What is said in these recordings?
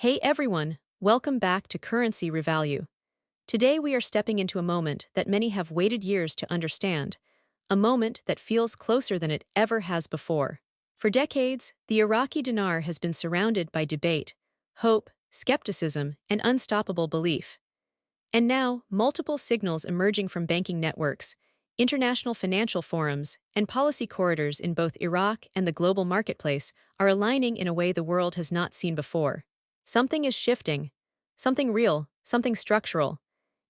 Hey everyone, welcome back to Currency Revalue. Today we are stepping into a moment that many have waited years to understand, a moment that feels closer than it ever has before. For decades, the Iraqi dinar has been surrounded by debate, hope, skepticism, and unstoppable belief. And now, multiple signals emerging from banking networks, international financial forums, and policy corridors in both Iraq and the global marketplace are aligning in a way the world has not seen before. Something is shifting, something real, something structural,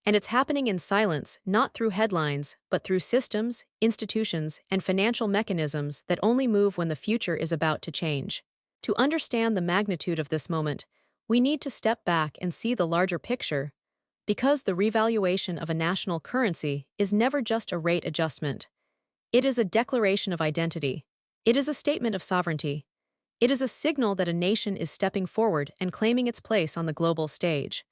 and it's happening in silence, not through headlines, but through systems, institutions, and financial mechanisms that only move when the future is about to change. To understand the magnitude of this moment, we need to step back and see the larger picture, because the revaluation of a national currency is never just a rate adjustment. It is a declaration of identity. It is a statement of sovereignty. It is a signal that a nation is stepping forward and claiming its place on the global stage.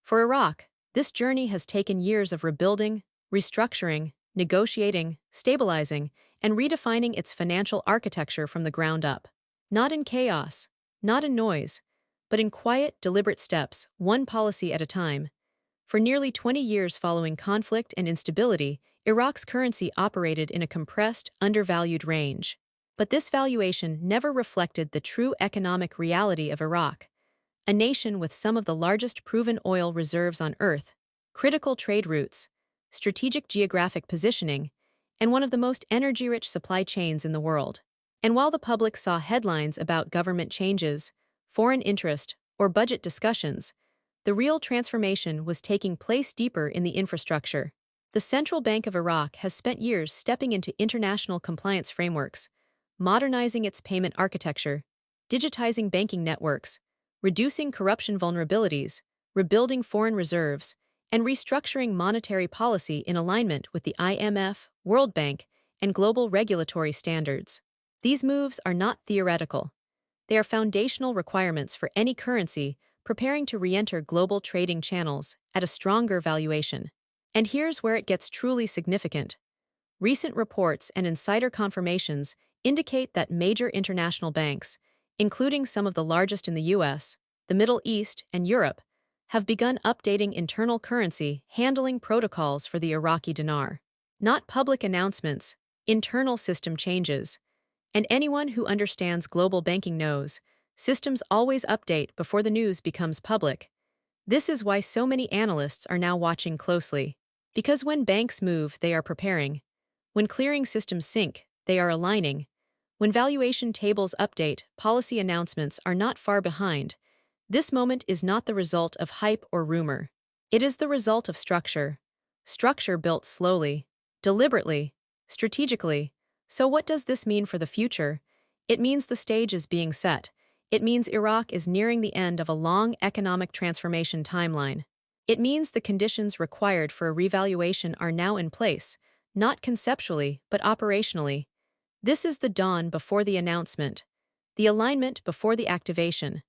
For Iraq, this journey has taken years of rebuilding, restructuring, negotiating, stabilizing, and redefining its financial architecture from the ground up. Not in chaos, not in noise, but in quiet, deliberate steps, one policy at a time. For nearly 20 years following conflict and instability, Iraq's currency operated in a compressed, undervalued range. But this valuation never reflected the true economic reality of Iraq, a nation with some of the largest proven oil reserves on Earth, critical trade routes, strategic geographic positioning, and one of the most energy-rich supply chains in the world. And while the public saw headlines about government changes, foreign interest, or budget discussions, the real transformation was taking place deeper in the infrastructure. The Central Bank of Iraq has spent years stepping into international compliance frameworks, modernizing its payment architecture, digitizing banking networks, reducing corruption vulnerabilities, rebuilding foreign reserves, and restructuring monetary policy in alignment with the IMF, World Bank, and global regulatory standards. These moves are not theoretical. They are foundational requirements for any currency preparing to re-enter global trading channels at a stronger valuation. And here's where it gets truly significant. Recent reports and insider confirmations indicate that major international banks, including some of the largest in the US, the Middle East, and Europe, have begun updating internal currency handling protocols for the Iraqi dinar. Not public announcements, internal system changes. And anyone who understands global banking knows, systems always update before the news becomes public. This is why so many analysts are now watching closely. Because when banks move, they are preparing. When clearing systems sync, they are aligning. When valuation tables update, policy announcements are not far behind. This moment is not the result of hype or rumor. It is the result of structure. Structure built slowly, deliberately, strategically. So what does this mean for the future? It means the stage is being set. It means Iraq is nearing the end of a long economic transformation timeline. It means the conditions required for a revaluation are now in place, not conceptually, but operationally. This is the dawn before the announcement, the alignment before the activation,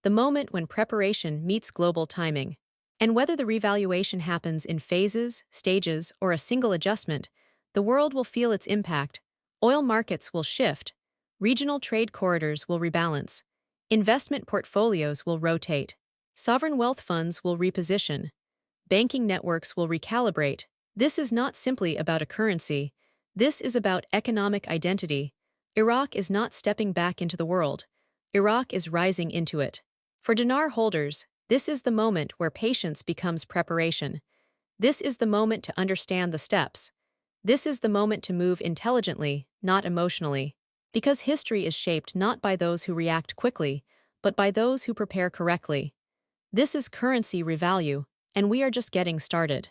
the moment when preparation meets global timing. And whether the revaluation happens in phases, stages, or a single adjustment, the world will feel its impact. Oil markets will shift, regional trade corridors will rebalance, investment portfolios will rotate, sovereign wealth funds will reposition, banking networks will recalibrate. This is not simply about a currency. This is about economic identity. Iraq is not stepping back into the world. Iraq is rising into it. For dinar holders, this is the moment where patience becomes preparation. This is the moment to understand the steps. This is the moment to move intelligently, not emotionally. Because history is shaped not by those who react quickly, but by those who prepare correctly. This is Currency Revalue, and we are just getting started.